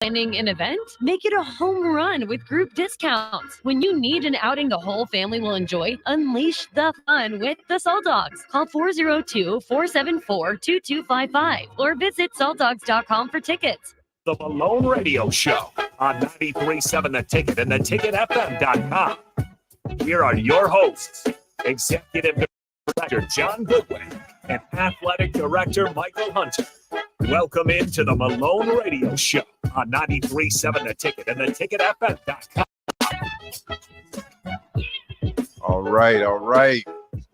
Planning an event? Make it a home run with group discounts. When you need an outing the whole family will enjoy, unleash the fun with the Salt Dogs. Call 402-474-2255 or visit saltdogs.com for tickets. The Malone Radio Show on 93.7 The Ticket and theticketfm.com. Here are your hosts, Executive Director John Goodwin and Athletic Director Michael Hunter. Welcome into the Malone Radio Show on 93.7 The Ticket and theticketfm.com. All right.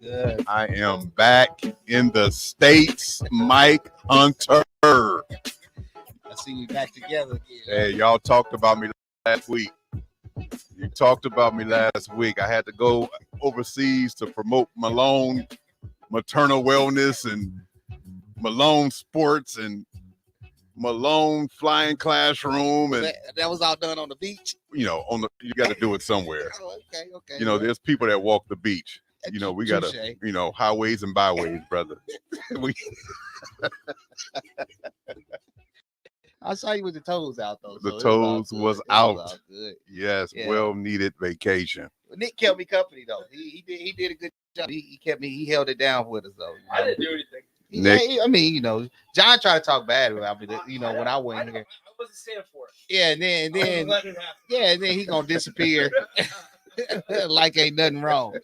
Good. I am back in the States, Mike Hunter. I see we back together again. Hey, y'all talked about me last week. You talked about me last week. I had to go overseas to promote Malone maternal wellness and Malone sports and Malone flying classroom, and that was all done on the beach. You got to do it somewhere. Okay. There's people that walk the beach. We got to, highways and byways, brother. I saw you with the toes out though. The toes was out. Yes, yeah. Well needed vacation. Nick kept me company though. He did a good job. He kept me. He held it down with us though. I didn't do anything. Nick, John tried to talk bad about me. When I went here, I wasn't standing for it. Yeah, and then he gonna disappear like ain't nothing wrong.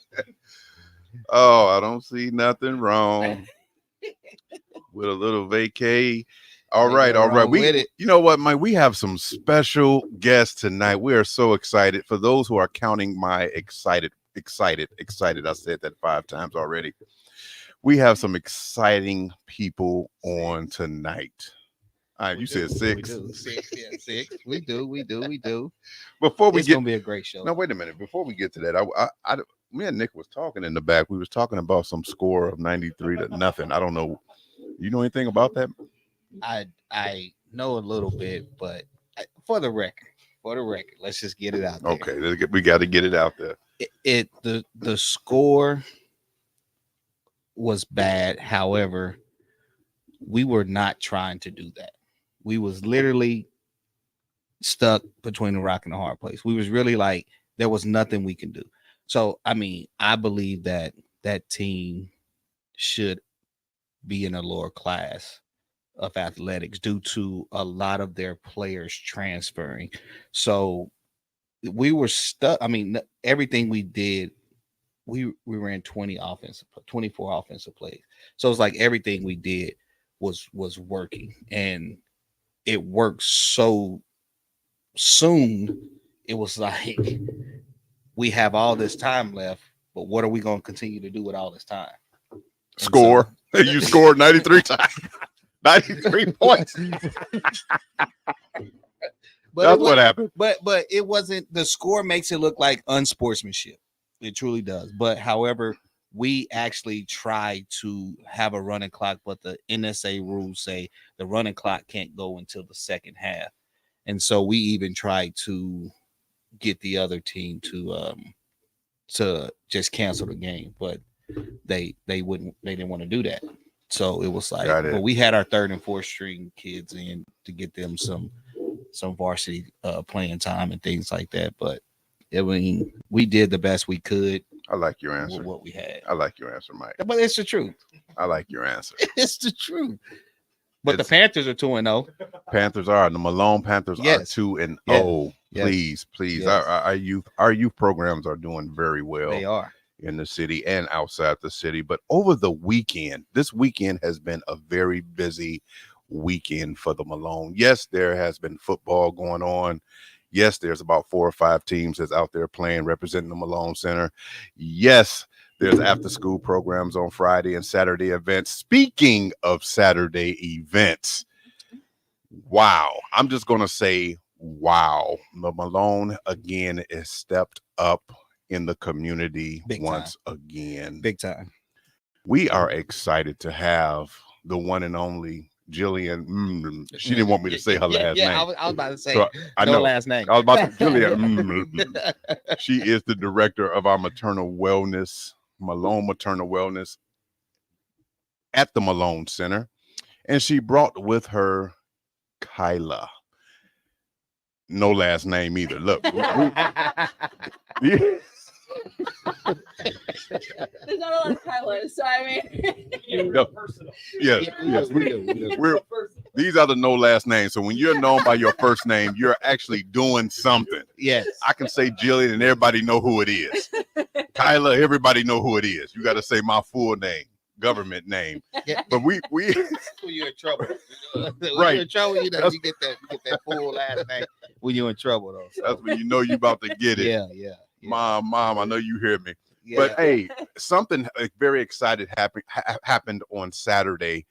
Oh, I don't see nothing wrong with a little vacay. All right. You know what, Mike? We have some special guests tonight. We are so excited. For those who are counting my excited. I said that 5 times already. We have some exciting people on tonight. All right, you said 6. Six. We do. Before we it's gonna be a great show. No, wait a minute. Before we get to that, me and Nick was talking in the back. We was talking about some score of 93-0. I don't know. You know anything about that? I know a little bit, but for the record, let's just get it out there. Okay, we got to get it out there. The score was bad. However, we were not trying to do that. We was literally stuck between a rock and a hard place. We was really like, there was nothing we can do. So, I believe that team should be in a lower class of athletics due to a lot of their players transferring. So we were stuck. Everything we did, we ran 24 offensive plays. So it's like everything we did was working, and it worked so soon. It was like, we have all this time left, but what are we going to continue to do with all this time? Score. You scored 93 times. 93 points. That's what happened. But it wasn't. The score makes it look like unsportsmanship. It truly does. But however, we actually try to have a running clock, but the NSA rules say the running clock can't go until the second half. And so we even tried to get the other team to just cancel the game, but they didn't want to do that. So it was like, well, we had our 3rd and 4th string kids in to get them some varsity playing time and things like that. But we did the best we could. I like your answer. With what we had. I like your answer, Mike. But it's the truth. I like your answer. It's the truth. But the Panthers are 2-0. Panthers are. The Malone Panthers are 2-0. Please. Yes. Our youth programs are doing very well. They are. In the city and outside the city. But over the weekend, this weekend has been a very busy weekend for the Malone. Yes, there has been football going on. Yes, there's about 4 or 5 teams that's out there playing, representing the Malone Center. Yes, there's after-school programs on Friday and Saturday events. Speaking of Saturday events, wow. I'm just going to say, wow. The Malone, again, is stepped up in the community once again. Big time. We are excited to have the one and only Jillian. She didn't want me to say her last name. I was about to say last name. I was about to Jillian. She is the director of our maternal wellness, Malone Maternal Wellness at the Malone Center. And she brought with her Kyla. no last name either. Look. There's not a lot of Kylas, so I mean. No. Yes. These are the no last names. So when you're known by your first name, you're actually doing something. Yes. I can say Jillian and everybody know who it is. Kyla, everybody know who it is. You got to say my full name, government name. Yeah. But we When you're in trouble. When Right. you're in trouble, you get that full last name when you're in trouble though. So. that's when you know you about to get it. Yeah. Mom, I know you hear me. Yeah. But hey, something very excited happened on Saturday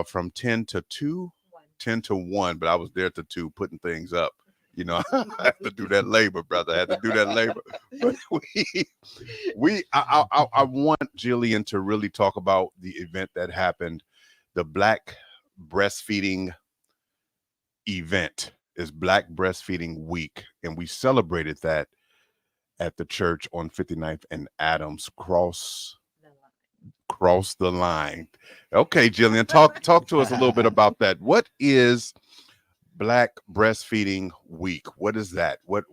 from 10 to 2, 10 to 1, but I was there to 2 putting things up. You know, I have to do that labor, brother. I had to do that labor. But I want Jillian to really talk about the event that happened. The Black Breastfeeding event is Black Breastfeeding Week, and we celebrated that at the church on 59th and Adams. Cross the line. Okay, Jillian, talk to us a little bit about that. What is Black Breastfeeding Week? What is that? What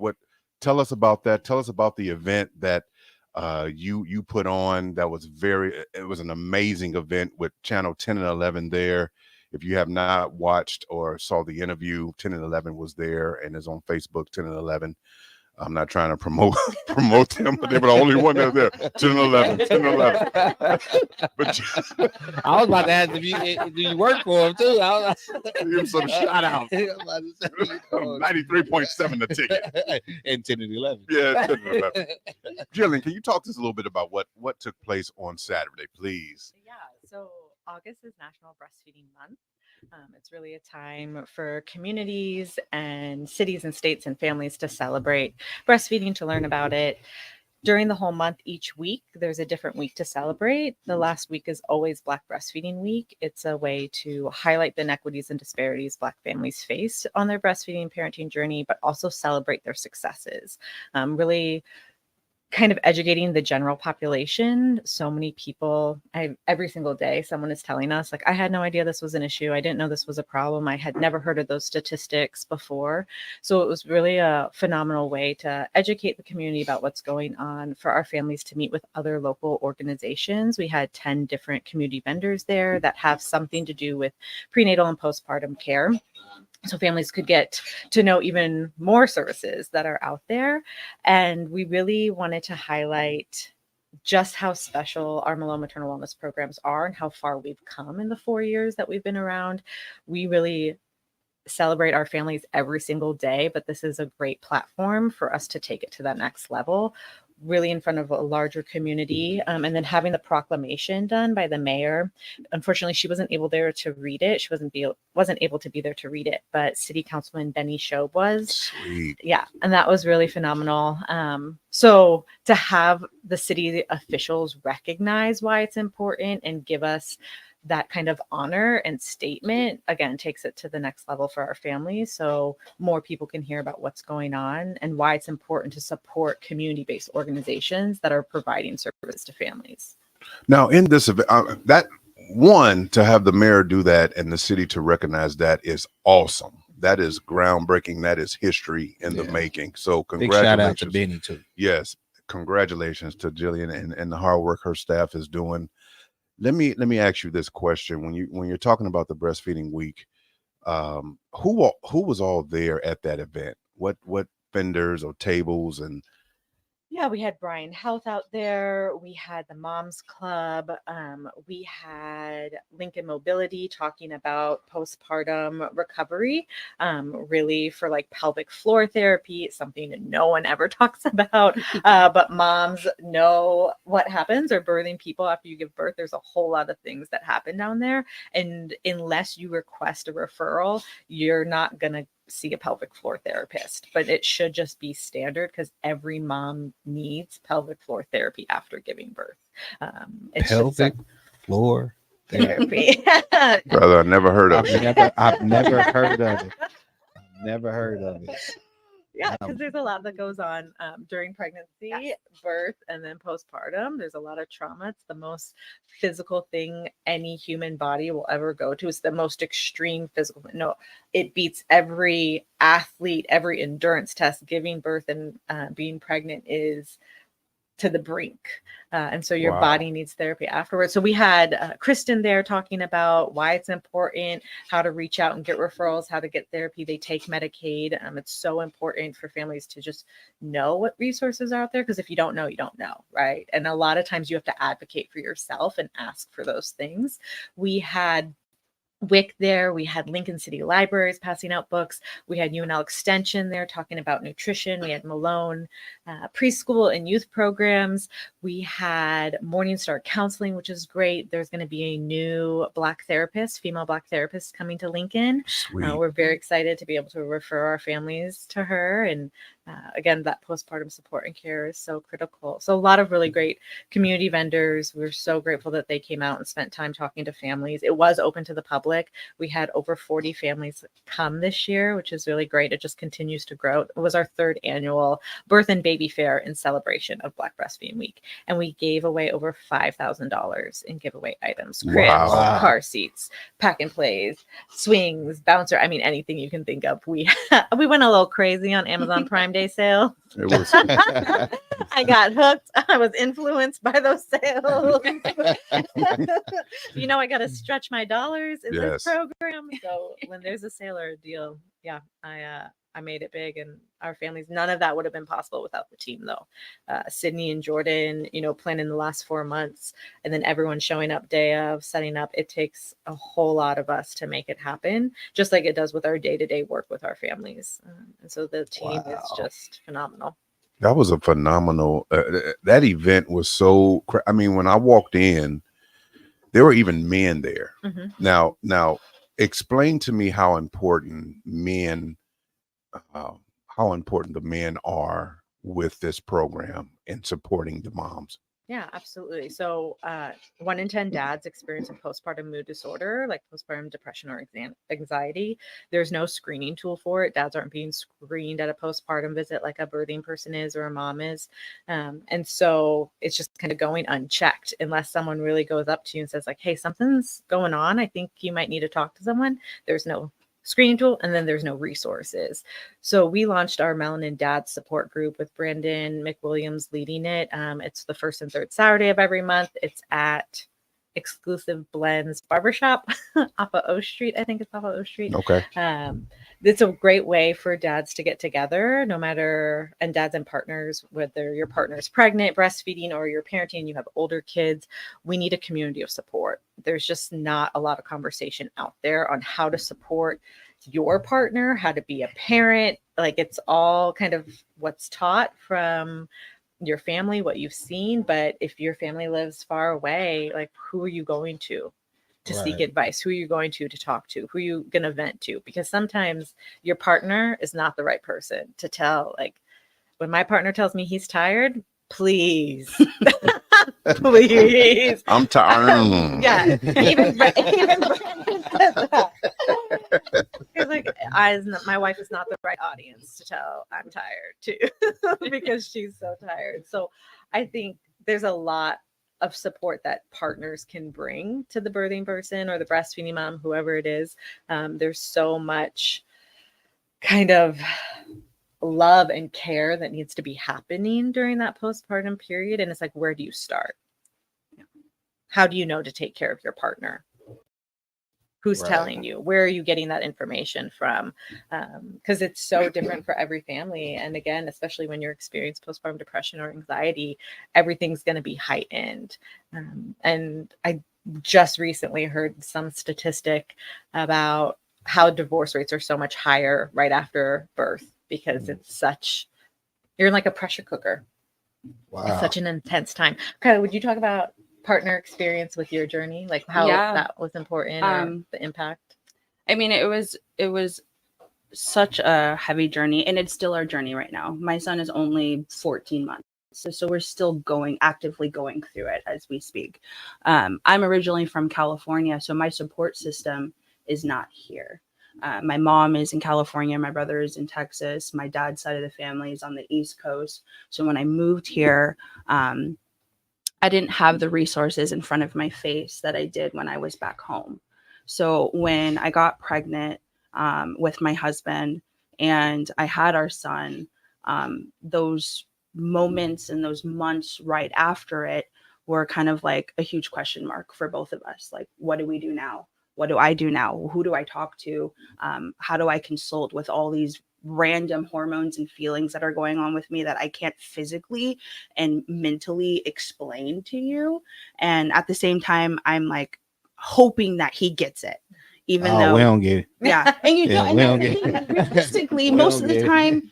tell us about that? Tell us about the event that you put on. That was it was an amazing event with channel 10 and 11 there. If you have not watched or saw the interview, 10 and 11 was there and is on Facebook, 10 and 11. I'm not trying to promote them, but they were the only one that was there. 10 and 11, 10 and 11. But I was about to ask if do you work for him too? give him some shout out. 93.7 the ticket. And 10 and 11. Yeah, 10 and 11. Jillian, can you talk to us a little bit about what took place on Saturday, please? Yeah, so August is National Breastfeeding Month. It's really a time for communities and cities and states and families to celebrate breastfeeding, to learn about it. During the whole month, each week, there's a different week to celebrate. The last week is always Black Breastfeeding Week. It's a way to highlight the inequities and disparities Black families face on their breastfeeding and parenting journey, but also celebrate their successes. Really kind of educating the general population. So many people, every single day, someone is telling us, like, I had no idea this was an issue. I didn't know this was a problem. I had never heard of those statistics before. So it was really a phenomenal way to educate the community about what's going on, for our families to meet with other local organizations. We had 10 different community vendors there that have something to do with prenatal and postpartum care. So families could get to know even more services that are out there. And we really wanted to highlight just how special our Malone maternal wellness programs are and how far we've come in the 4 years that we've been around. We really celebrate our families every single day, but this is a great platform for us to take it to that next level, really in front of a larger community. And then having the proclamation done by the mayor. Unfortunately, she wasn't able there to read it. She wasn't able to be there to read it, but City Councilman Benny Shobe was. Sweet. Yeah, and that was really phenomenal. So to have the city officials recognize why it's important and give us that kind of honor and statement, again, takes it to the next level for our families. So more people can hear about what's going on and why it's important to support community-based organizations that are providing services to families. Now, in this event, that one, to have the mayor do that and the city to recognize that is awesome. That is groundbreaking. That is history in the making. So Big congratulations. shout out to Benny too. Yes. Congratulations to Jillian and the hard work her staff is doing. Let me ask you this question. When you're talking about the breastfeeding week, who was all there at that event? What vendors or tables? And yeah, we had Brian Health out there. We had the Moms Club. We had Lincoln Mobility talking about postpartum recovery, really for like pelvic floor therapy. It's something no one ever talks about, but moms know what happens, or birthing people after you give birth. There's a whole lot of things that happen down there. And unless you request a referral, you're not going to see a pelvic floor therapist, but it should just be standard because every mom needs pelvic floor therapy after giving birth. Pelvic floor therapy. Brother, I never heard of it. I've never heard of it. Never heard of it. Yeah, because there's a lot that goes on during pregnancy, birth, and then postpartum. There's a lot of trauma. It's the most physical thing any human body will ever go to. It's the most extreme physical. No, it beats every athlete, every endurance test. Giving birth and being pregnant is to the brink. And so your Wow. body needs therapy afterwards. So we had Kristen there talking about why it's important, how to reach out and get referrals, how to get therapy. They take Medicaid. It's so important for families to just know what resources are out there, because if you don't know, you don't know, right? And a lot of times you have to advocate for yourself and ask for those things. We had WIC there. We had Lincoln City Libraries passing out books. We had UNL Extension there talking about nutrition. We had Malone preschool and youth programs. We had Morning Star Counseling, which is great. There's going to be a new Black therapist, female Black therapist coming to Lincoln. Sweet. We're very excited to be able to refer our families to her. And again, that postpartum support and care is so critical. So a lot of really great community vendors. We're so grateful that they came out and spent time talking to families. It was open to the public. We had over 40 families come this year, which is really great. It just continues to grow. It was our 3rd annual birth and baby fair in celebration of Black Breastfeeding Week. And we gave away over $5,000 in giveaway items, cribs, Wow. car seats, pack and plays, swings, bouncer. I mean, anything you can think of. We went a little crazy on Amazon Prime Day sale. It was I got hooked. I was influenced by those sales. I got to stretch my dollars in this program. So when there's a sale or a deal, yeah, I made it big, and our families, none of that would have been possible without the team, though. Sydney and Jordan, planning the last 4 months, and then everyone showing up day of, setting up. It takes a whole lot of us to make it happen, just like it does with our day-to-day work with our families. And so the team is just phenomenal. That was a phenomenal. That event was so. I mean, when I walked in, there were even men there. Mm-hmm. Now, explain to me how important men. How important the men are with this program in supporting the moms. Yeah, absolutely. So 1 in 10 dads experience a postpartum mood disorder, like postpartum depression or anxiety. There's no screening tool for it. Dads aren't being screened at a postpartum visit like a birthing person is or a mom is. And so it's just kind of going unchecked unless someone really goes up to you and says like, hey, something's going on. I think you might need to talk to someone. There's no screening tool, and then there's no resources. So we launched our Malone Dad support group with Brandon McWilliams leading it. It's the 1st and 3rd Saturday of every month. It's at Exclusive Blends Barbershop off of O Street. I think it's off of O Street. Okay. It's a great way for dads to get together, no matter, and dads and partners, whether your partner's pregnant, breastfeeding, or you're parenting, you have older kids. We need a community of support. There's just not a lot of conversation out there on how to support your partner, how to be a parent. Like, it's all kind of what's taught from your family, what you've seen. But if your family lives far away, like, who are you going to seek advice? Who are you going to talk to? Who are you going to vent to? Because sometimes your partner is not the right person to tell. Like, when my partner tells me he's tired, please, please. I'm tired. Yeah. Even Brandon says that. He's like, my wife is not the right audience to tell I'm tired too, because she's so tired. So I think there's a lot of support that partners can bring to the birthing person or the breastfeeding mom, whoever it is. There's so much kind of love and care that needs to be happening during that postpartum period. And it's like, where do you start? How do you know to take care of your partner? Who's telling you? Where are you getting that information from? Because it's so different for every family. And again, especially when you're experiencing postpartum depression or anxiety, everything's going to be heightened. And I just recently heard some statistic about how divorce rates are so much higher right after birth, because it's you're in like a pressure cooker. Wow. It's such an intense time. Okay, would you talk about partner experience with your journey, like how that was important, or the impact? I mean, it was such a heavy journey, and it's still our journey right now. My son is only 14 months, so we're still actively going through it as we speak. I'm originally from California, so my support system is not here. My mom is in California. My brother is in Texas. My dad's side of the family is on the East Coast. So when I moved here, I didn't have the resources in front of my face that I did when I was back home. So when I got pregnant with my husband and I had our son, those moments and those months right after it were kind of like a huge question mark for both of us. Like, what do we do now? What do I do now? Who do I talk to? How do I consult with all these random hormones and feelings that are going on with me that I can't physically and mentally explain to you? And at the same time, I'm like hoping that he gets it, even Oh, though we don't get it. yeah, and you Yeah, don't. we And don't that's the get thing. it. And realistically, We most don't of the get it. time,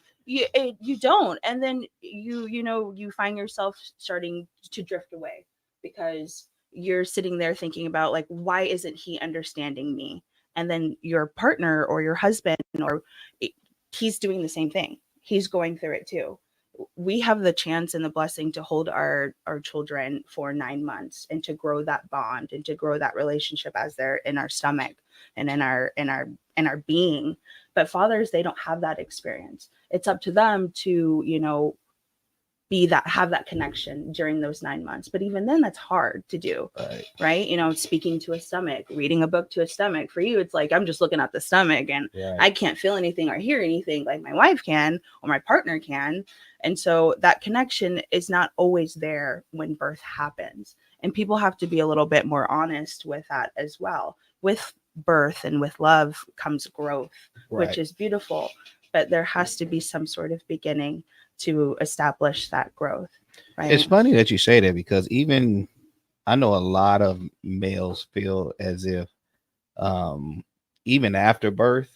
you don't. And then you find yourself starting to drift away because you're sitting there thinking about like, why isn't he understanding me? And then your partner or your husband or he's doing the same thing. He's going through it too. We have the chance and the blessing to hold our children for 9 months and to grow that bond and to grow that relationship as they're in our stomach and in our being. But fathers, they don't have that experience. It's up to them to have that connection during those 9 months. But even then, that's hard to do, right? Speaking to a stomach, reading a book to a stomach. For you, it's like I'm just looking at the stomach and I can't feel anything or hear anything like my wife can or my partner can. And so that connection is not always there when birth happens. And people have to be a little bit more honest with that as well. With birth and with love comes growth, which is beautiful. But there has to be some sort of beginning to establish that growth, right? It's funny that you say that because even I know a lot of males feel as if even after birth,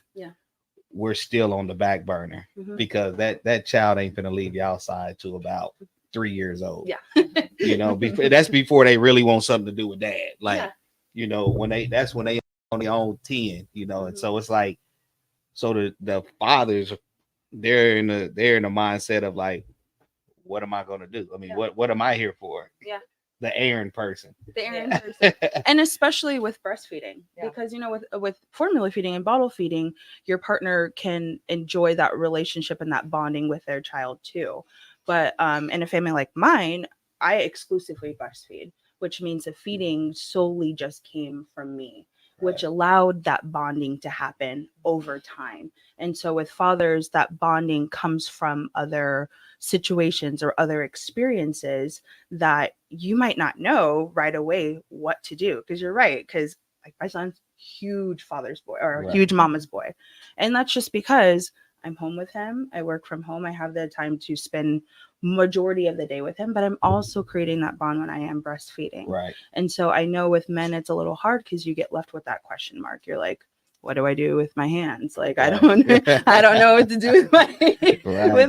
we're still on the back burner because that child ain't gonna leave y'all side to about 3 years old. That's before they really want something to do with dad. Like, when they on their own 10, and so it's like, so the fathers, they're in the mindset of like, what am I gonna do? I mean, what am I here for? The errand person. And especially with breastfeeding, because with formula feeding and bottle feeding, your partner can enjoy that relationship and that bonding with their child too. But in a family like mine, I exclusively breastfeed, which means the feeding solely just came from me, which allowed that bonding to happen over time. And so with fathers, that bonding comes from other situations or other experiences that you might not know right away what to do. Because you're right, because like my son's huge father's boy or huge mama's boy. And that's just because I'm home with him. I work from home. I have the time to spend majority of the day with him, but I'm also creating that bond when I am breastfeeding. And so I know with men, it's a little hard because you get left with that question mark. You're like, what do I do with my hands? Like, I don't know what to do with my,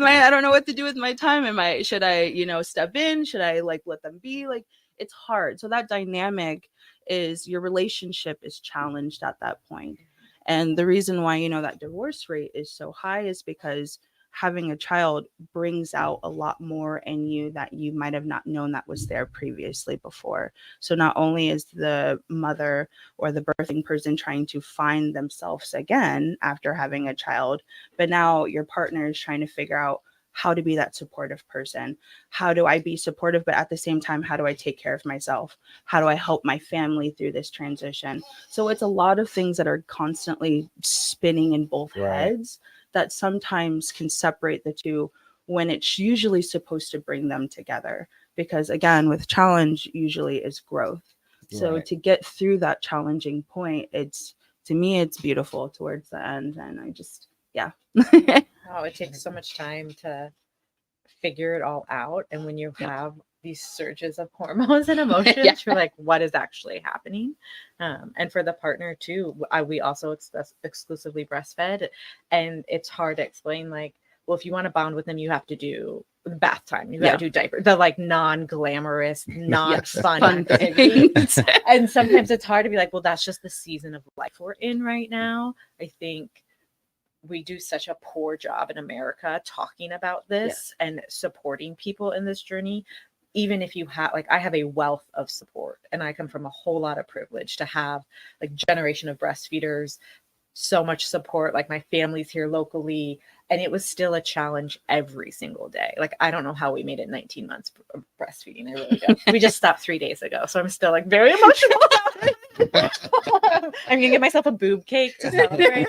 I don't know what to do with my time. Should I, step in? Should I like let them be? Like, it's hard. So that dynamic is your relationship is challenged at that point. And the reason why, that divorce rate is so high is because having a child brings out a lot more in you that you might have not known that was there previously before. So not only is the mother or the birthing person trying to find themselves again after having a child, but now your partner is trying to figure out how to be that supportive person. How do I be supportive, but at the same time, how do I take care of myself? How do I help my family through this transition? So it's a lot of things that are constantly spinning in both heads that sometimes can separate the two when it's usually supposed to bring them together. Because again, with challenge usually is growth. So to get through that challenging point, to me, it's beautiful towards the end. And I just, Oh, it takes so much time to figure it all out. And when you have these surges of hormones and emotions, you're like, what is actually happening? And for the partner too, we also exclusively breastfed. And it's hard to explain, like, well, if you want to bond with them, you have to do bath time. You got to do diaper, the like non-glamorous, non-fun things. And sometimes it's hard to be like, well, that's just the season of life we're in right now. I think we do such a poor job in America talking about this and supporting people in this journey. Even if you have, like, I have a wealth of support and I come from a whole lot of privilege to have like generation of breastfeeders so much support. Like my family's here locally, and it was still a challenge every single day. Like I don't know how we made it 19 months of breastfeeding. I really don't. We just stopped 3 days ago, so I'm still like very emotional about it. I'm gonna get myself a boob cake to celebrate.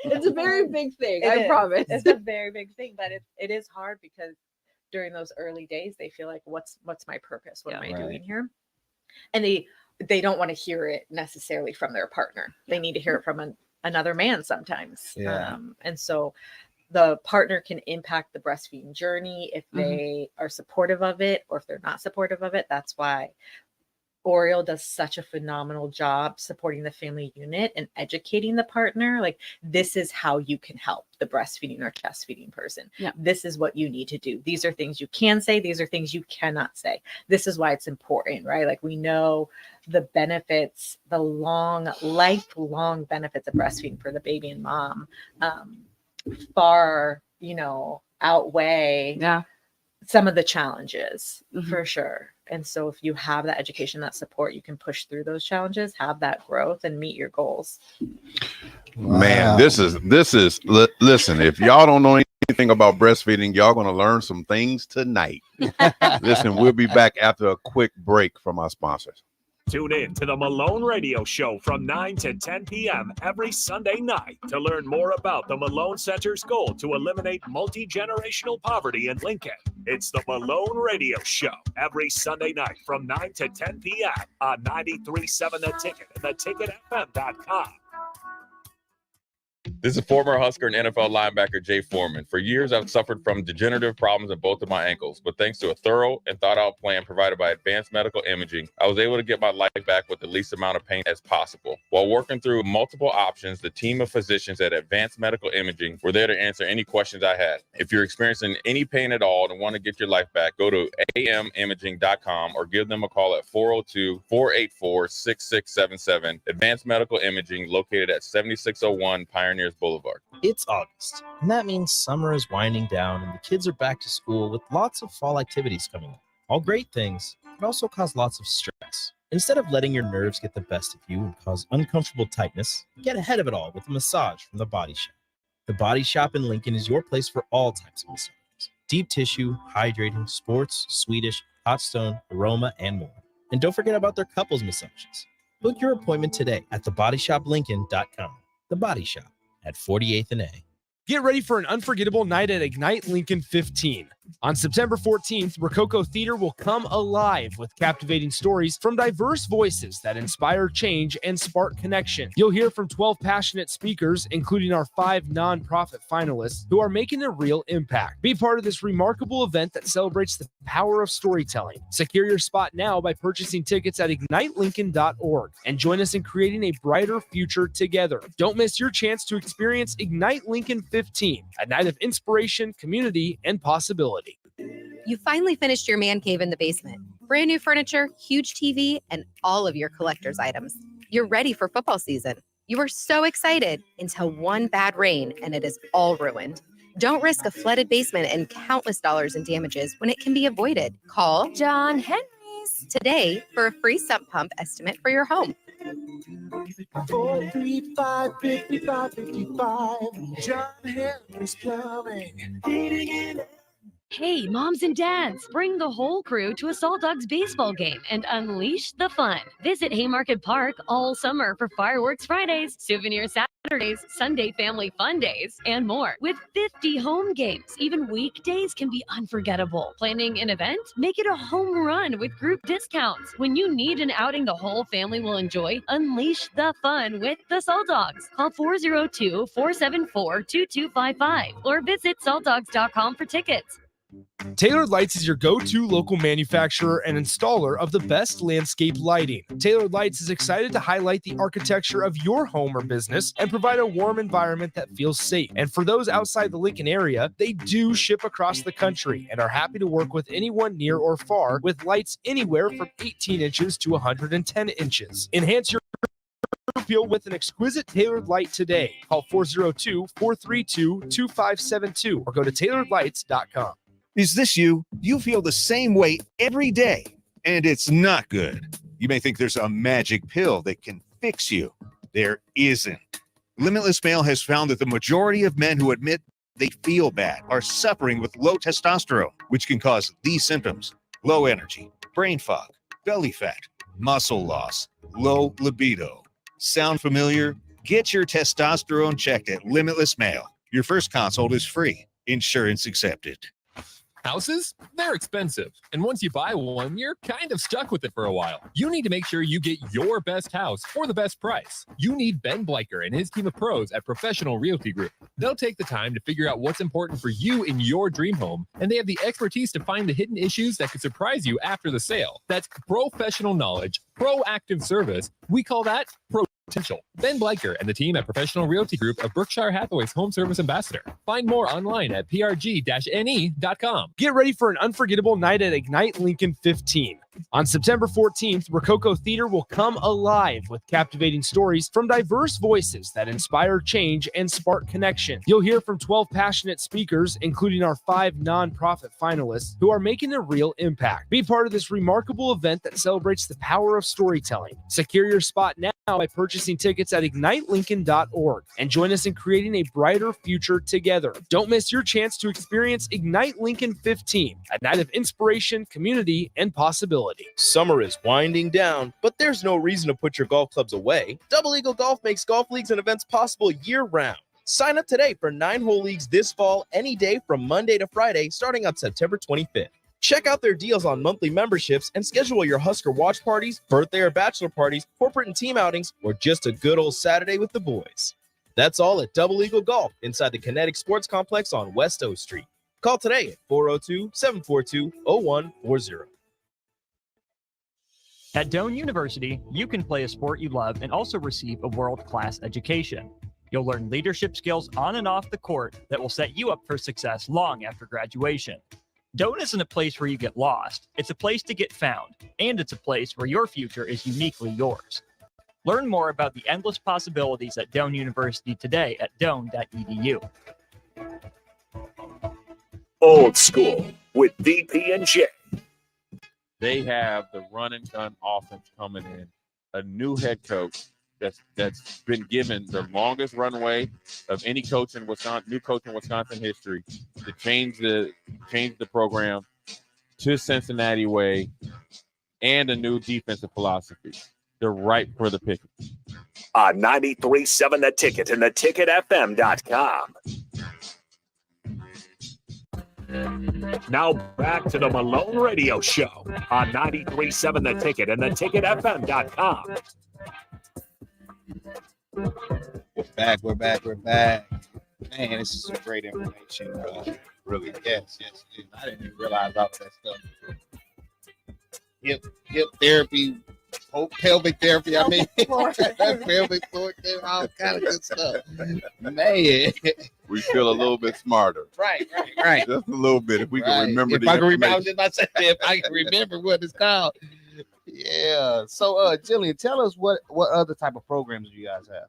It's a very big thing. I It is. promise. It's a very big thing, but it is hard because during those early days, they feel like, what's my purpose? What am I doing here? And they don't want to hear it necessarily from their partner. They need to hear it from another man sometimes. And so the partner can impact the breastfeeding journey if they are supportive of it, or if they're not supportive of it. That's why Oriole does such a phenomenal job supporting the family unit and educating the partner. Like, this is how you can help the breastfeeding or chest feeding person. Yeah. This is what you need to do. These are things you can say. These are things you cannot say. This is why it's important, right? Like, we know the benefits, the lifelong benefits of breastfeeding for the baby and mom far, outweigh some of the challenges for sure. And so if you have that education, that support, you can push through those challenges, have that growth, and meet your goals. Man, this is listen, if y'all don't know anything about breastfeeding, y'all going to learn some things tonight. Listen, we'll be back after a quick break from our sponsors. Tune in to the Malone Radio Show from 9 to 10 p.m. every Sunday night to learn more about the Malone Center's goal to eliminate multi-generational poverty in Lincoln. It's the Malone Radio Show every Sunday night from 9 to 10 p.m. on 93.7 The Ticket and theticketfm.com. This is former Husker and NFL linebacker Jay Foreman. For years, I've suffered from degenerative problems in both of my ankles, but thanks to a thorough and thought-out plan provided by Advanced Medical Imaging, I was able to get my life back with the least amount of pain as possible. While working through multiple options, the team of physicians at Advanced Medical Imaging were there to answer any questions I had. If you're experiencing any pain at all and want to get your life back, go to amimaging.com or give them a call at 402-484-6677. Advanced Medical Imaging, located at 7601 Pioneers Boulevard. It's August, and that means summer is winding down and the kids are back to school with lots of fall activities coming up. All great things, but also cause lots of stress. Instead of letting your nerves get the best of you and cause uncomfortable tightness, get ahead of it all with a massage from The Body Shop. The Body Shop in Lincoln is your place for all types of massages. Deep tissue, hydrating, sports, Swedish, hot stone, aroma, and more. And don't forget about their couples massages. Book your appointment today at thebodyshoplincoln.com. The Body Shop at 48th and A. Get ready for an unforgettable night at Ignite Lincoln 15. On September 14th, Rococo Theater will come alive with captivating stories from diverse voices that inspire change and spark connection. You'll hear from 12 passionate speakers, including our 5 nonprofit finalists, who are making a real impact. Be part of this remarkable event that celebrates the power of storytelling. Secure your spot now by purchasing tickets at ignitelincoln.org and join us in creating a brighter future together. Don't miss your chance to experience Ignite Lincoln 15, a night of inspiration, community, and possibility. You finally finished your man cave in the basement. Brand new furniture, huge TV, and all of your collector's items. You're ready for football season. You were so excited until one bad rain and it is all ruined. Don't risk a flooded basement and countless dollars in damages when it can be avoided. Call John Henry's today for a free sump pump estimate for your home. 435-5555. John Henry's Plumbing. Hey, moms and dads, bring the whole crew to a Salt Dogs baseball game and unleash the fun. Visit Haymarket Park all summer for fireworks Fridays, souvenir Saturdays, Sunday family fun days, and more. With 50 home games, even weekdays can be unforgettable. Planning an event? Make it a home run with group discounts. When you need an outing the whole family will enjoy, unleash the fun with the Salt Dogs. Call 402-474-2255 or visit saltdogs.com for tickets. Tailored Lights is your go-to local manufacturer and installer of the best landscape lighting. Tailored Lights is excited to highlight the architecture of your home or business and provide a warm environment that feels safe. And for those outside the Lincoln area, they do ship across the country and are happy to work with anyone near or far with lights anywhere from 18 inches to 110 inches. Enhance your appeal with an exquisite tailored light today. Call 402-432-2572 or go to tailoredlights.com. Is this you? You feel the same way every day, and it's not good. You may think there's a magic pill that can fix you. There isn't. Limitless Male has found that the majority of men who admit they feel bad are suffering with low testosterone, which can cause these symptoms: low energy, brain fog, belly fat, muscle loss, low libido. Sound familiar? Get your testosterone checked at Limitless Male. Your first consult is free. Insurance accepted. Houses, they're expensive. And once you buy one, you're kind of stuck with it for a while. You need to make sure you get your best house for the best price. You need Ben Bleicher and his team of pros at Professional Realty Group. They'll take the time to figure out what's important for you in your dream home, and they have the expertise to find the hidden issues that could surprise you after the sale. That's professional knowledge, proactive service. We call that potential. Ben Bleicher and the team at Professional Realty Group of Berkshire Hathaway's home service ambassador. Find more online at prg-ne.com. Get ready for an unforgettable night at Ignite Lincoln 15. On September 14th, Rococo Theater will come alive with captivating stories from diverse voices that inspire change and spark connection. You'll hear from 12 passionate speakers, including our 5 nonprofit finalists, who are making a real impact. Be part of this remarkable event that celebrates the power of storytelling. Secure your spot now by purchasing tickets at ignitelincoln.org and join us in creating a brighter future together. Don't miss your chance to experience Ignite Lincoln 15, a night of inspiration, community, and possibility. Summer is winding down, but there's no reason to put your golf clubs away. Double Eagle Golf makes golf leagues and events possible year-round. Sign up today for 9-hole leagues this fall, any day from Monday to Friday, starting on September 25th. Check out their deals on monthly memberships and schedule your Husker watch parties, birthday or bachelor parties, corporate and team outings, or just a good old Saturday with the boys. That's all at Double Eagle Golf inside the Kinetic Sports Complex on West O Street. Call today at 402-742-0140. At Doane University, you can play a sport you love and also receive a world-class education. You'll learn leadership skills on and off the court that will set you up for success long after graduation. Doane isn't a place where you get lost. It's a place to get found, and it's a place where your future is uniquely yours. Learn more about the endless possibilities at Doane University today at doane.edu. Old School with DP and J. They have the run and gun offense coming in, a new head coach that's been given the longest runway of any coach in Wisconsin, new coach in Wisconsin history, to change the program to Cincinnati way, and a new defensive philosophy. They're ripe for the picking. 93.7 The Ticket and theticketfm.com. Now back to the Malone Radio Show on 93.7 The Ticket and theticketfm.com. We're back. Man, this is some great information. Really, yes. I didn't even realize all that stuff. Hip therapy, pelvic therapy. I mean, pelvic floor therapy, all kind of good stuff. Man, We feel a little bit smarter. Right. Just a little bit. If we can remember If the I can remember, information. if I can remember what it's called. Yeah. So, Jillian, tell us what other type of programs do you guys have?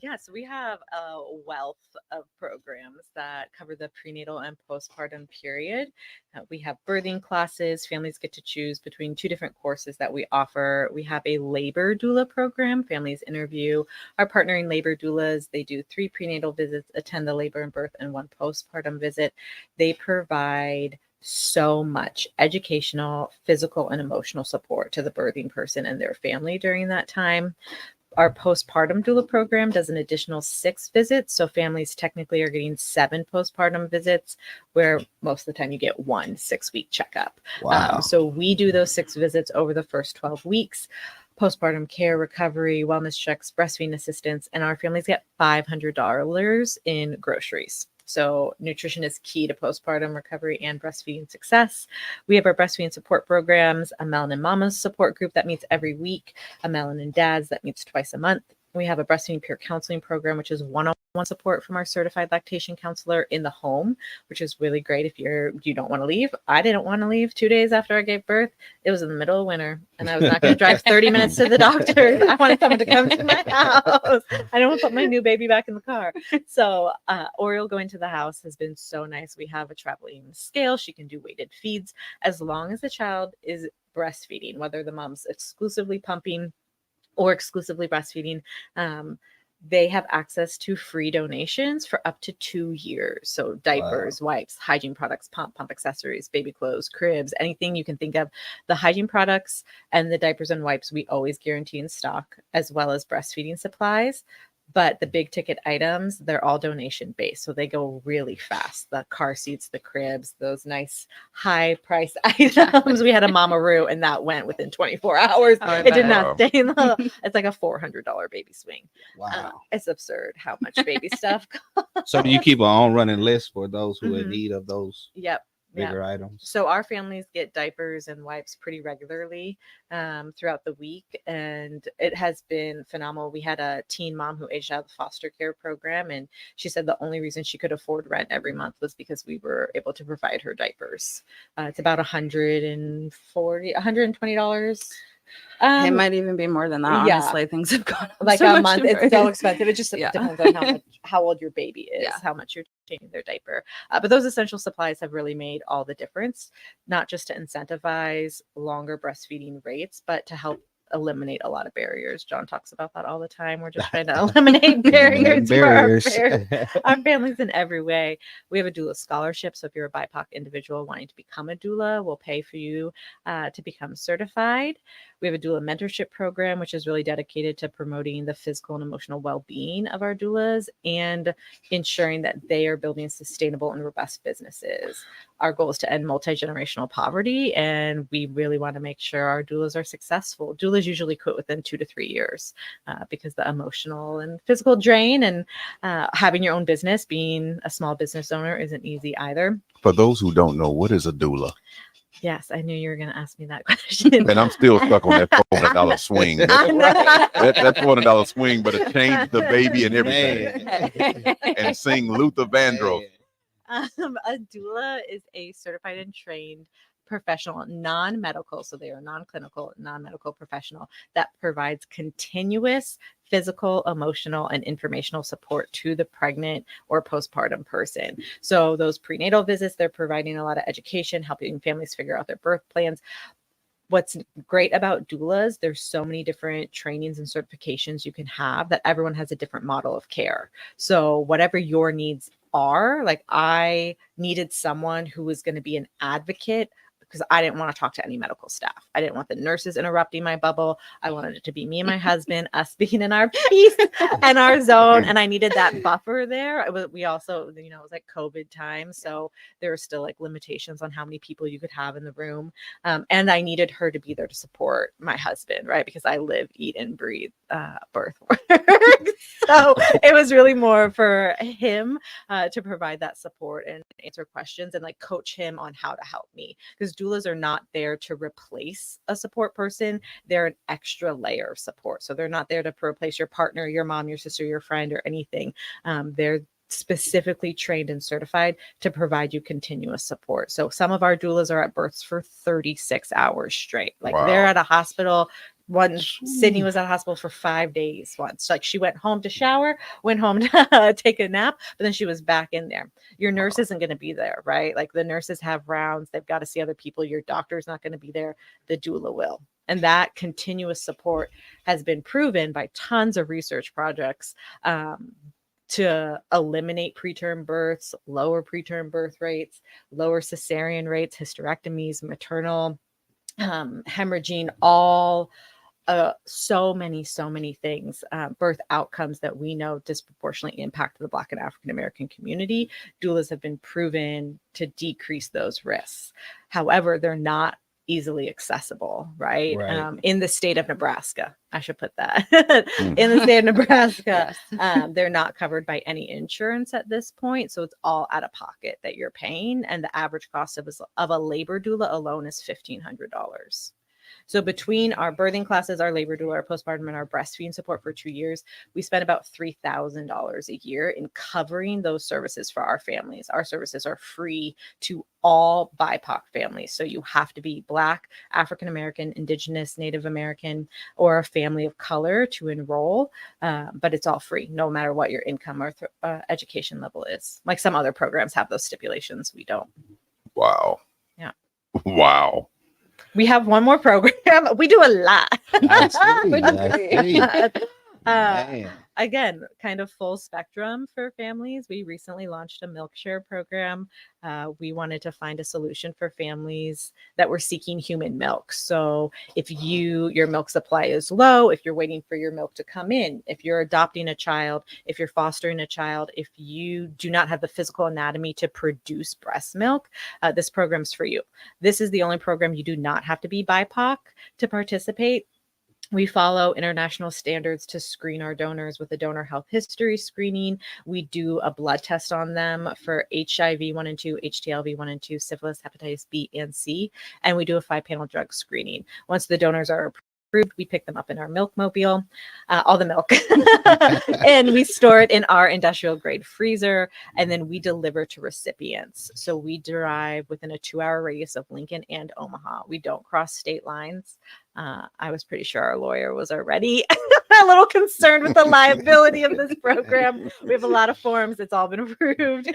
Yes, we have a wealth of programs that cover the prenatal and postpartum period. We have birthing classes. Families get to choose between 2 different courses that we offer. We have a labor doula program. Families interview our partnering labor doulas. They do 3 prenatal visits, attend the labor and birth, and 1 postpartum visit. They provide so much educational, physical, and emotional support to the birthing person and their family during that time. Our postpartum doula program does an additional 6 visits. So families technically are getting 7 postpartum visits, where most of the time you get 1 6-week checkup. Wow. So we do those 6 visits over the first 12 weeks. Postpartum care, recovery, wellness checks, breastfeeding assistance, and our families get $500 in groceries. So nutrition is key to postpartum recovery and breastfeeding success. We have our breastfeeding support programs, a Malone and Mamas support group that meets every week, a Malone and Dads that meets twice a month. We have a breastfeeding peer counseling program, which is one-on-one support from our certified lactation counselor in the home, which is really great if you don't want to leave. I didn't want to leave 2 days after I gave birth. It was in the middle of winter, and I was not going to drive 30 minutes to the doctor. I wanted someone to come to my house. I don't want to put my new baby back in the car. So Oriole going to the house has been so nice. We have a traveling scale. She can do weighted feeds as long as the child is breastfeeding, whether the mom's exclusively pumping or exclusively breastfeeding, they have access to free donations for up to 2 years. So diapers, wipes, hygiene products, pump accessories, baby clothes, cribs, anything you can think of. The hygiene products and the diapers and wipes, we always guarantee in stock, as well as breastfeeding supplies. But the big ticket items, they're all donation based. So they go really fast. The car seats, the cribs, those nice high price items. We had a Mamaroo and that went within 24 hours. Oh, I It did bet. not stay in the, it's like a $400 baby swing. Wow. It's absurd how much baby stuff. So do you keep an on running list for those who in Mhm. need of those Yep. bigger items? So our families get diapers and wipes pretty regularly throughout the week, and it has been phenomenal. We had a teen mom who aged out of the foster care program, and she said the only reason she could afford rent every month was because we were able to provide her diapers. It's about $120. It might even be more than that. yeah. Honestly, things have gone up Like so a much month. in It's so price. expensive. It just Yeah. depends on how old your baby is, Yeah. how much you're changing their diaper. But those essential supplies have really made all the difference, not just to incentivize longer breastfeeding rates, but to help eliminate a lot of barriers. John talks about that all the time. We're just trying to eliminate barriers for our families in every way. We have a doula scholarship. So if you're a BIPOC individual wanting to become a doula, we'll pay for you to become certified. We have a doula mentorship program, which is really dedicated to promoting the physical and emotional well-being of our doulas and ensuring that they are building sustainable and robust businesses. Our goal is to end multi-generational poverty, and we really want to make sure our doulas are successful. Doulas usually quit within 2 to 3 years because the emotional and physical drain, and having your own business, being a small business owner, isn't easy either. For those who don't know, what is a doula? Yes, I knew you were going to ask me that question. And I'm still stuck on that $400 swing. That $400 swing, but it changed the baby and everything. And sing Luther Vandross. A doula is a certified and trained professional, non-medical, so they are non-clinical, non-medical professional that provides continuous physical, emotional, and informational support to the pregnant or postpartum person. So those prenatal visits, they're providing a lot of education, helping families figure out their birth plans. What's great about doulas, there's so many different trainings and certifications you can have that everyone has a different model of care. So whatever your needs are, like I needed someone who was going to be an advocate because I didn't want to talk to any medical staff. I didn't want the nurses interrupting my bubble. I wanted it to be me and my husband, us being in our peace and our zone. And I needed that buffer there. We also, it was like COVID time. So there were still like limitations on how many people you could have in the room. And I needed her to be there to support my husband, right? Because I live, eat, and breathe birth work. So it was really more for him to provide that support and answer questions and like coach him on how to help me. Because doulas are not there to replace a support person. They're an extra layer of support. So they're not there to replace your partner, your mom, your sister, your friend, or anything. They're specifically trained and certified to provide you continuous support. So some of our doulas are at births for 36 hours straight. Like they're at a hospital. Sydney was at a hospital for 5 days once. Like she went home to shower, went home to take a nap, but then she was back in there. Your nurse isn't going to be there, right? Like the nurses have rounds. They've got to see other people. Your doctor's not going to be there. The doula will. And that continuous support has been proven by tons of research projects to eliminate preterm births, lower preterm birth rates, lower cesarean rates, hysterectomies, maternal hemorrhaging, all so many things, birth outcomes that we know disproportionately impact the Black and African American community. Doulas have been proven to decrease those risks. However, they're not easily accessible, right? In the state of Nebraska, I should put that in the state of Nebraska, they're not covered by any insurance at this point. So it's all out of pocket that you're paying. And the average cost of a labor doula alone is $1,500. So between our birthing classes, our labor doula, our postpartum, and our breastfeeding support for 2 years, we spent about $3,000 a year in covering those services for our families. Our services are free to all BIPOC families. So you have to be Black, African American, Indigenous, Native American, or a family of color to enroll. But it's all free, no matter what your income or education level is. Like some other programs have those stipulations, we don't. Wow. Yeah. Wow. We have one more program. We do a lot. I see, We do I a see. lot. Man. Again, kind of full spectrum for families. We recently launched a milk share program. We wanted to find a solution for families that were seeking human milk. So if your milk supply is low, if you're waiting for your milk to come in, if you're adopting a child, if you're fostering a child, if you do not have the physical anatomy to produce breast milk, this program's for you. This is the only program you do not have to be BIPOC to participate. We follow international standards to screen our donors with a donor health history screening. We do a blood test on them for HIV 1 and 2, HTLV 1 and 2, syphilis, hepatitis B and C, and we do a 5-panel drug screening. Once the donors are approved, we pick them up in our milk mobile, all the milk, and we store it in our industrial grade freezer, and then we deliver to recipients. So we drive within a 2-hour radius of Lincoln and Omaha. We don't cross state lines. I was pretty sure our lawyer was already a little concerned with the liability of this program. We have a lot of forms. It's all been approved.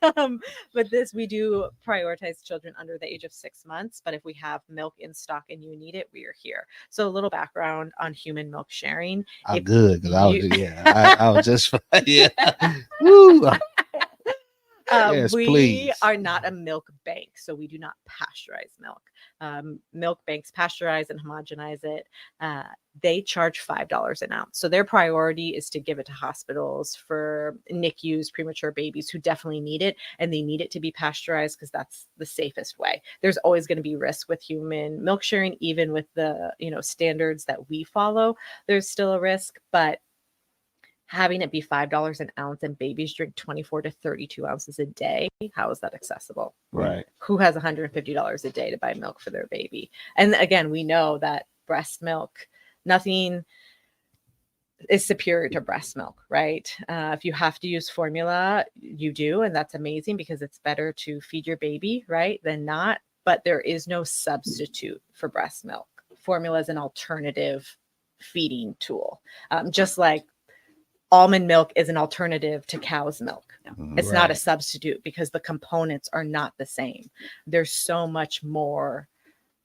But we do prioritize children under the age of 6 months. But if we have milk in stock and you need it, we are here. So a little background on human milk sharing. I'm good because I was just yeah. Woo. Yes, we please. are not a milk bank, so we do not pasteurize milk. Milk banks pasteurize and homogenize it. They charge $5 an ounce. So their priority is to give it to hospitals for NICUs, premature babies who definitely need it, and they need it to be pasteurized because that's the safest way. There's always going to be risk with human milk sharing, even with the standards that we follow. There's still a risk, but having it be $5 an ounce and babies drink 24 to 32 ounces a day, how is that accessible? Right. Who has $150 a day to buy milk for their baby? And again, we know that breast milk, nothing is superior to breast milk, right? If you have to use formula, you do, and that's amazing because it's better to feed your baby, right, than not. But there is no substitute for breast milk. Formula is an alternative feeding tool, just like almond milk is an alternative to cow's milk. It's not a substitute because the components are not the same. There's so much more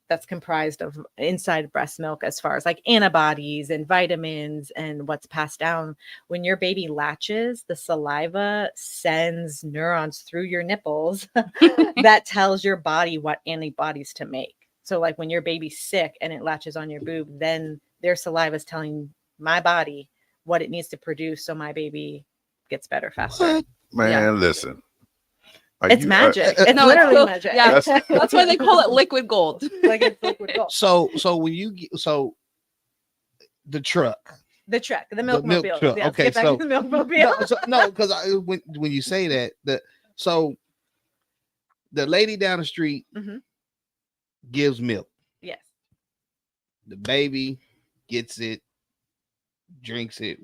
that's comprised of inside breast milk as far as like antibodies and vitamins and what's passed down. When your baby latches, the saliva sends neurons through your nipples that tells your body what antibodies to make. So like when your baby's sick and it latches on your boob, then their saliva is telling my body what it needs to produce so my baby gets better faster. What? Man, listen. It's magic. It's literally magic. Yeah, that's why they call it liquid gold. Like it's liquid gold. So when the truck, the milk mobile. truck. Yeah, Okay, get back so to the milk mobile. no, because when you say that, so the lady down the street gives milk. Yes. The baby gets it, drinks it.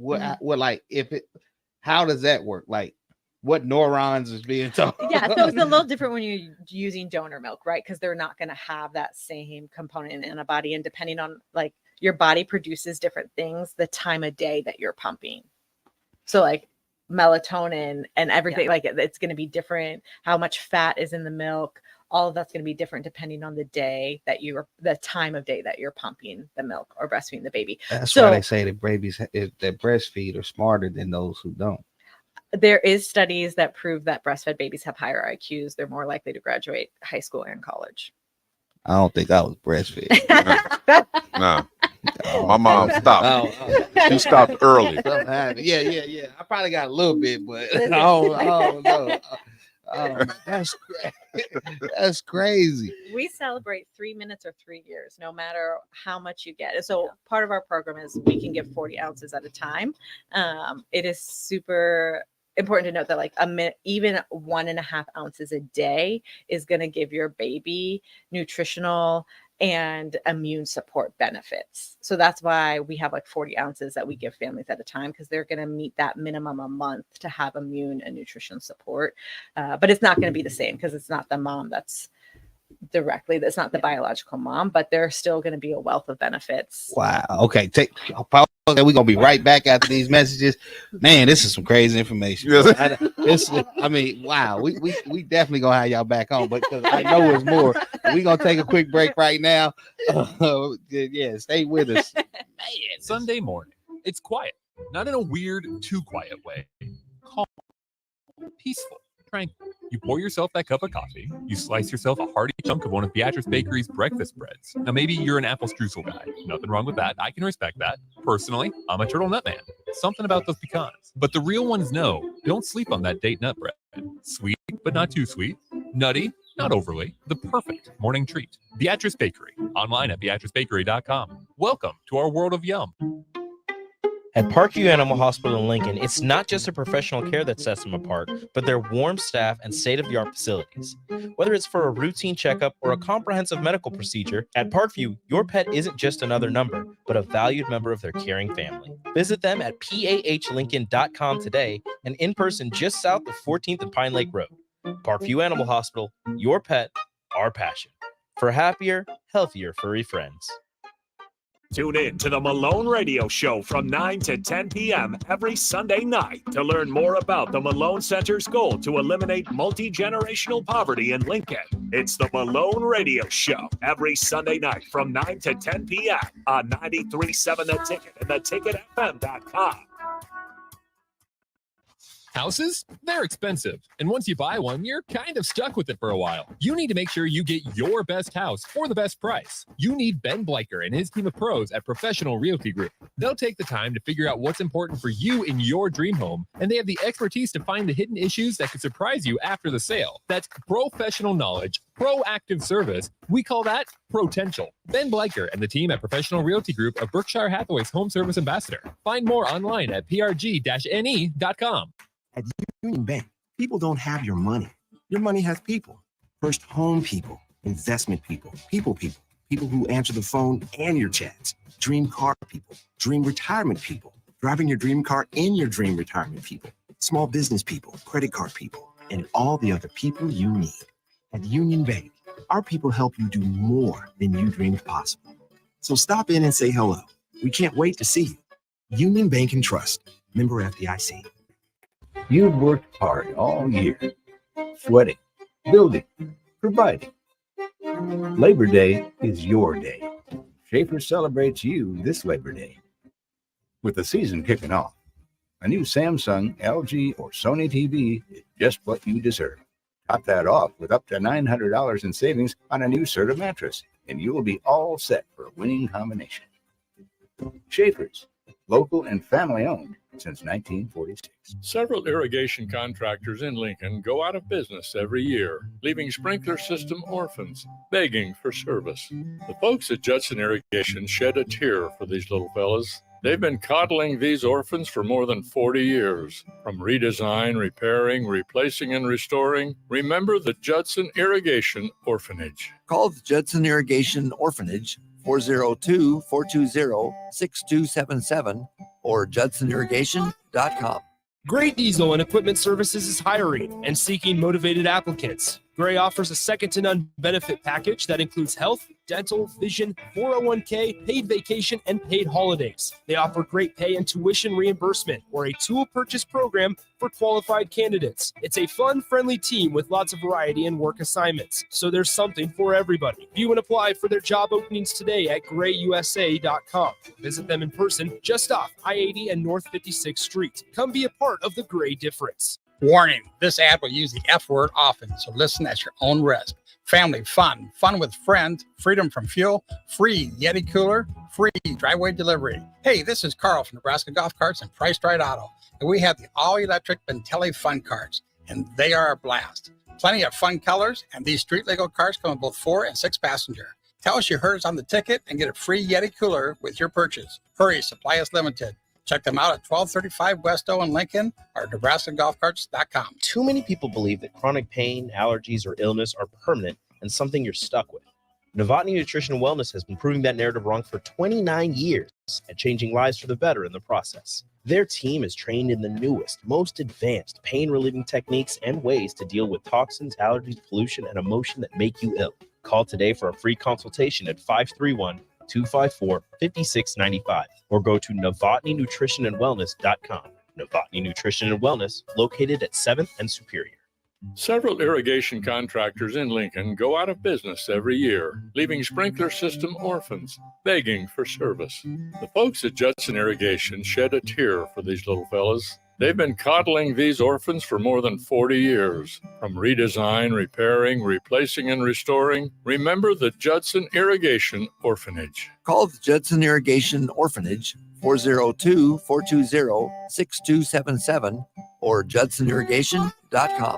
How does that work? Like, what neurons is being told? Yeah, so it's a little different when you're using donor milk, right? Because they're not going to have that same component in antibody, and depending on like your body produces different things the time of day that you're pumping. So like melatonin and everything, like it's going to be different. How much fat is in the milk? All of that's going to be different depending on the time of day that you're pumping the milk or breastfeeding the baby. That's why they say that babies that breastfeed are smarter than those who don't. There is studies that prove that breastfed babies have higher IQs. They're more likely to graduate high school and college. I don't think I was breastfed. No. My mom stopped. She stopped early. Yeah. I probably got a little bit, but no. That's crazy. We celebrate 3 minutes or 3 years, no matter how much you get. And so part of our program is we can give 40 ounces at a time. It is super important to note that like even 1.5 ounces a day is going to give your baby nutritional and immune support benefits. So that's why we have like 40 ounces that we give families at a time, because they're going to meet that minimum a month to have immune and nutrition support. But it's not going to be the same because it's not the mom that's not the biological mom, but there's still going to be a wealth of benefits. Wow. Okay. Okay, we're gonna be right back after these messages. Man, this is some crazy information. I mean, wow. We definitely gonna have y'all back on, but because I know it's more. We're gonna take a quick break right now. Yeah, stay with us. Man, Sunday morning. It's quiet, not in a weird, too quiet way. Calm, peaceful, tranquil. You pour yourself that cup of coffee. You slice yourself a hearty chunk of one of Beatrice Bakery's breakfast breads. Now, maybe you're an apple streusel guy. Nothing wrong with that. I can respect that. Personally, I'm a turtle nut man. Something about those pecans. But the real ones know, don't sleep on that date nut bread. Sweet, but not too sweet. Nutty, not overly. The perfect morning treat. Beatrice Bakery. Online at beatricebakery.com. Welcome to our world of yum. At Parkview Animal Hospital in Lincoln, it's not just the professional care that sets them apart, but their warm staff and state-of-the-art facilities. Whether it's for a routine checkup or a comprehensive medical procedure, at Parkview, your pet isn't just another number, but a valued member of their caring family. Visit them at pahlincoln.com today and in person just south of 14th and Pine Lake Road. Parkview Animal Hospital, your pet, our passion. For happier, healthier furry friends. Tune in to the Malone Radio Show from 9 to 10 p.m. every Sunday night to learn more about the Malone Center's goal to eliminate multi-generational poverty in Lincoln. It's the Malone Radio Show every Sunday night from 9 to 10 p.m. on 93.7 The Ticket and theticketfm.com. Houses? They're expensive. And once you buy one, you're kind of stuck with it for a while. You need to make sure you get your best house for the best price. You need Ben Bleicher and his team of pros at Professional Realty Group. They'll take the time to figure out what's important for you in your dream home, and they have the expertise to find the hidden issues that could surprise you after the sale. That's professional knowledge, proactive service. We call that potential. Ben Bleicher and the team at Professional Realty Group of Berkshire Hathaway's Home Service Ambassador. Find more online at prg-ne.com. At Union Bank, people don't have your money. Your money has people. First home people, investment people, people who answer the phone and your chats, dream car people, dream retirement people, driving your dream car in your dream retirement people, small business people, credit card people, and all the other people you need. At Union Bank, our people help you do more than you dreamed possible. So stop in and say hello. We can't wait to see you. Union Bank and Trust, member FDIC. You've worked hard all year, sweating, building, providing. Labor Day is your day. Schaefer celebrates you this Labor Day. With the season kicking off, a new Samsung, LG, or Sony TV is just what you deserve. Top that off with up to $900 in savings on a new Serta mattress, and you will be all set for a winning combination. Schaefer's, local and family owned since 1946. Several irrigation contractors in Lincoln go out of business every year, leaving sprinkler system orphans, begging for service. The folks at Judson Irrigation shed a tear for these little fellas. They've been coddling these orphans for more than 40 years. From redesign, repairing, replacing, and restoring, remember the Judson Irrigation Orphanage. Call the Judson Irrigation Orphanage 402-420-6277 or judsonirrigation.com. Great Diesel and Equipment Services is hiring and seeking motivated applicants. Gray offers a second-to-none benefit package that includes health, dental, vision, 401k, paid vacation, and paid holidays. They offer great pay and tuition reimbursement or a tool purchase program for qualified candidates. It's a fun, friendly team with lots of variety and work assignments, so there's something for everybody. View and apply for their job openings today at grayusa.com. Visit them in person just off I-80 and North 56th Street. Come be a part of the Gray difference. Warning, this ad will use the F word often, so listen at your own risk. Family fun, fun with friends, freedom from fuel, free Yeti cooler, free driveway delivery. Hey, this is Carl from Nebraska Golf Carts and Priced Right Auto, and we have the all-electric Bentelli Fun Carts, and they are a blast. Plenty of fun colors, and these street-legal carts come in both 4 and 6 passenger. Tell us you heard us on the ticket and get a free Yeti cooler with your purchase. Hurry, supply is limited. Check them out at 1235 West O in Lincoln or NebraskaGolfCarts.com. Too many people believe that chronic pain, allergies, or illness are permanent and something you're stuck with. Novotny Nutrition and Wellness has been proving that narrative wrong for 29 years and changing lives for the better in the process. Their team is trained in the newest, most advanced pain-relieving techniques and ways to deal with toxins, allergies, pollution, and emotion that make you ill. Call today for a free consultation at 531 888-254-5695 or go to novotnynutritionandwellness.com. Novotny Nutrition and Wellness, located at 7th and Superior. Several irrigation contractors in Lincoln go out of business every year, leaving sprinkler system orphans begging for service. The folks at Judson Irrigation shed a tear for these little fellas. They've been coddling these orphans for more than 40 years. From redesign, repairing, replacing, and restoring, remember the Judson Irrigation Orphanage. Call the Judson Irrigation Orphanage 402-420-6277 or judsonirrigation.com.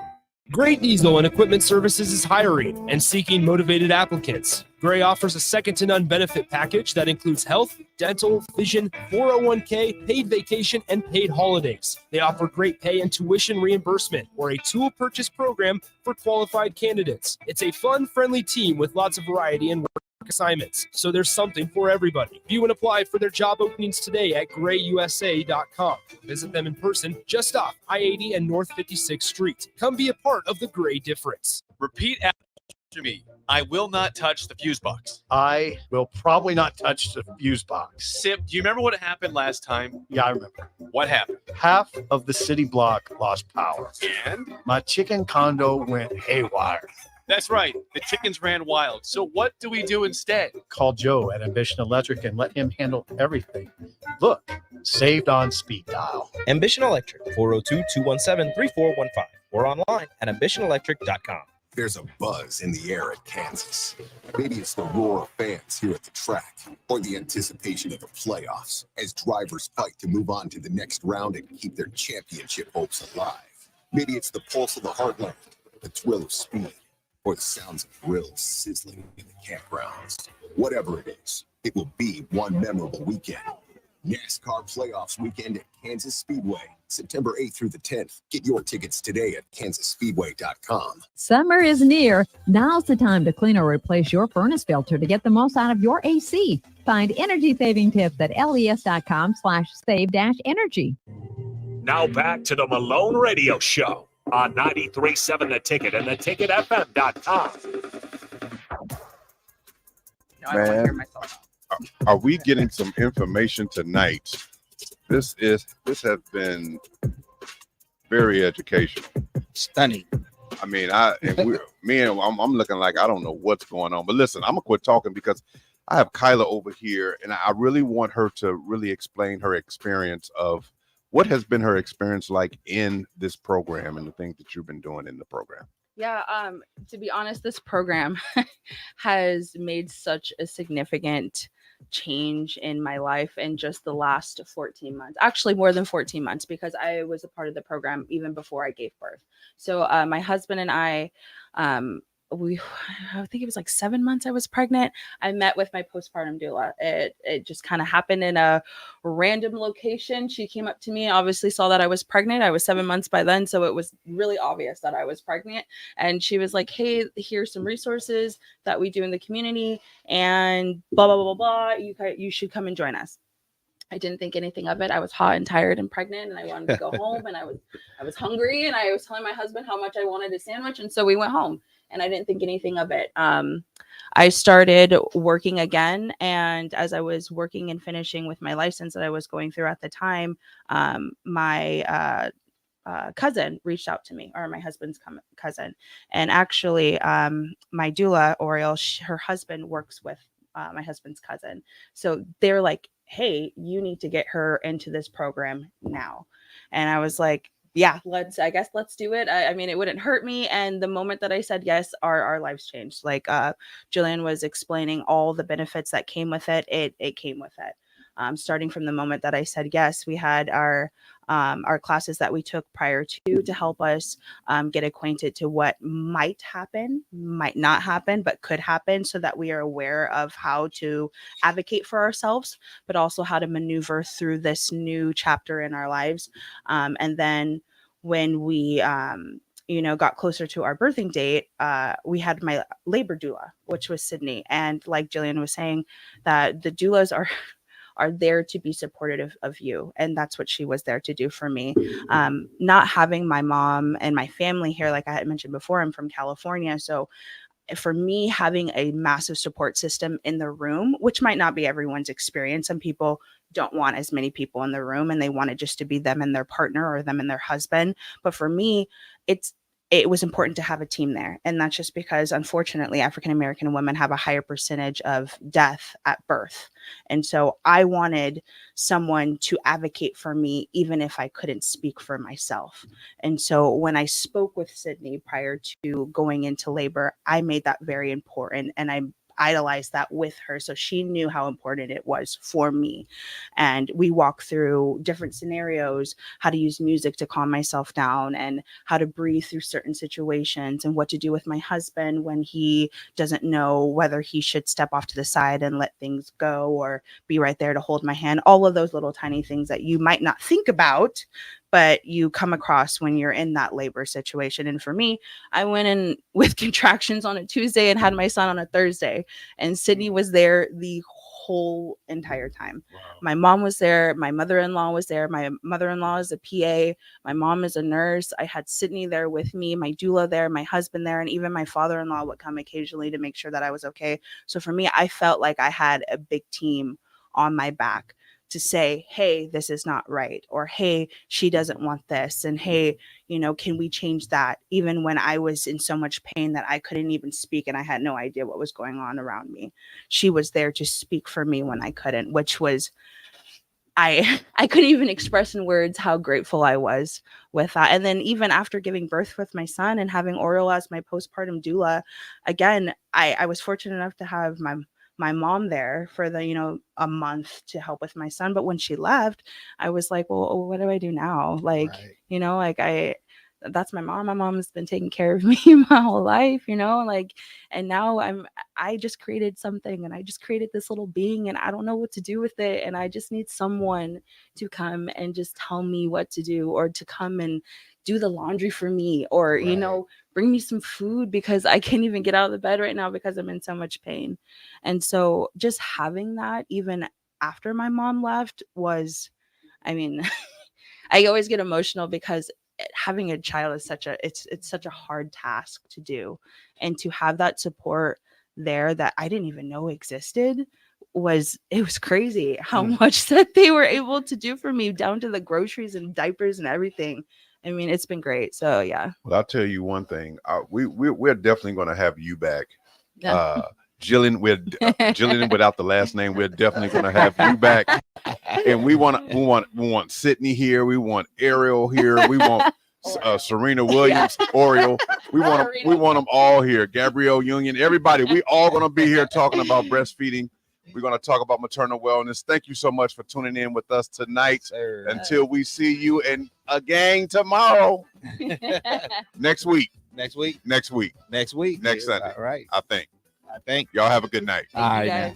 Gray Diesel and Equipment Services is hiring and seeking motivated applicants. Gray offers a second-to-none benefit package that includes health, dental, vision, 401k, paid vacation, and paid holidays. They offer great pay and tuition reimbursement or a tool purchase program for qualified candidates. It's a fun, friendly team with lots of variety and work assignments, so there's something for everybody. View and apply for their job openings today at grayusa.com. Visit them in person just off I-80 and North 56th Street. Come be a part of the Gray difference. Repeat after me. I will not touch the fuse box. I will probably not touch the fuse box. Sip, do you remember what happened last time? Yeah, I remember. What happened? Half of the city block lost power. And? My chicken condo went haywire. That's right. The chickens ran wild. So what do we do instead? Call Joe at Ambition Electric and let him handle everything. Look, saved on speed dial. Ambition Electric, 402-217-3415 or online at ambitionelectric.com. There's a buzz in the air at Kansas. Maybe it's the roar of fans here at the track, or the anticipation of the playoffs as drivers fight to move on to the next round and keep their championship hopes alive. Maybe it's the pulse of the heartland, the thrill of speed, or the sounds of grills sizzling in the campgrounds. Whatever it is, it will be one memorable weekend. NASCAR Playoffs Weekend at Kansas Speedway, September 8th through the 10th. Get your tickets today at kansasspeedway.com. Summer is near. Now's the time to clean or replace your furnace filter to get the most out of your AC. Find energy-saving tips at les.com/save-energy. Now back to the Malone Radio Show on 93.7 The Ticket and theticketfm.com. Man, are we getting some information tonight? This has been very educational, stunning. I mean, I'm looking like I don't know what's going on. But listen, I'm gonna quit talking because I have Kyla over here, and I really want her to really explain her experience of what has been her experience like in this program and the things that you've been doing in the program. Yeah, to be honest, this program has made such a significant change in my life in just the last 14 months. Actually, more than 14 months, because I was a part of the program even before I gave birth. So my husband and I think it was like 7 months I was pregnant. I met with my postpartum doula. It just kind of happened in a random location. She came up to me, obviously saw that I was pregnant. I was 7 months by then, so it was really obvious that I was pregnant. And she was like, "Hey, here's some resources that we do in the community, and blah blah blah blah blah. You should come and join us." I didn't think anything of it. I was hot and tired and pregnant, and I wanted to go home, and I was hungry, and I was telling my husband how much I wanted a sandwich, and so we went home. And I didn't think anything of it. I started working again. And as I was working and finishing with my license that I was going through at the time, my cousin reached out to me, or my husband's cousin. And actually, my doula, Oriel, her husband works with my husband's cousin. So they're like, "Hey, you need to get her into this program now." And I was like, yeah, let's do it. I mean, it wouldn't hurt me. And the moment that I said yes, our lives changed. Like Jillian was explaining all the benefits that came with it. It came with it. Starting from the moment that I said yes, we had our classes that we took prior to help us get acquainted to what might happen, might not happen, but could happen, so that we are aware of how to advocate for ourselves, but also how to maneuver through this new chapter in our lives. And then when we got closer to our birthing date, we had my labor doula, which was Sydney. And like Jillian was saying, that the doulas are there to be supportive of you. And that's what she was there to do for me. Not having my mom and my family here, like I had mentioned before, I'm from California. So for me, having a massive support system in the room, which might not be everyone's experience. Some people don't want as many people in the room and they want it just to be them and their partner or them and their husband. But for me, it was important to have a team there. And that's just because, unfortunately, African-American women have a higher percentage of death at birth. And so I wanted someone to advocate for me, even if I couldn't speak for myself. And so when I spoke with Sydney prior to going into labor, I made that very important. And I idolized that with her. So she knew how important it was for me. And we walked through different scenarios, how to use music to calm myself down and how to breathe through certain situations and what to do with my husband when he doesn't know whether he should step off to the side and let things go or be right there to hold my hand. All of those little tiny things that you might not think about, but you come across when you're in that labor situation. And for me, I went in with contractions on a Tuesday and had my son on a Thursday. And Sydney was there the whole entire time. Wow. My mom was there. My mother-in-law was there. My mother-in-law is a PA. My mom is a nurse. I had Sydney there with me, my doula there, my husband there, and even my father-in-law would come occasionally to make sure that I was okay. So for me, I felt like I had a big team on my back to say, hey, this is not right, or hey, she doesn't want this, and hey, can we change that? Even when I was in so much pain that I couldn't even speak and I had no idea what was going on around me, she was there to speak for me when I couldn't, which was, I couldn't even express in words how grateful I was with that. And then even after giving birth with my son and having Oriole as my postpartum doula, again, I was fortunate enough to have my mom there for the a month to help with my son. But when she left, I was like, well, what do I do now? Like, that's my mom. My mom has been taking care of me my whole life, and now I just created something, and I just created this little being, and I don't know what to do with it. And I just need someone to come and just tell me what to do, or to come and do the laundry for me, or, bring me some food, because I can't even get out of the bed right now because I'm in so much pain. And so just having that, even after my mom left, was, I always get emotional because having a child is it's such a hard task to do, and to have that support there that I didn't even know existed was crazy how much that they were able to do for me, down to the groceries and diapers and everything. It's been great. So yeah. Well, I'll tell you one thing. We're definitely going to have you back. Yeah. Jillian, Jillian without the last name. We're definitely going to have you back. And we want Sydney here. We want Ariel here. We want Serena Williams, Oriole. We want them all here. Gabrielle Union, everybody. We all going to be here talking about breastfeeding. We're going to talk about maternal wellness. Thank you so much for tuning in with us tonight. Sir. Until we see you again tomorrow. Next week. Next week. Next week. Next week. Next Sunday. All right. I think. Y'all have a good night. All right. Now.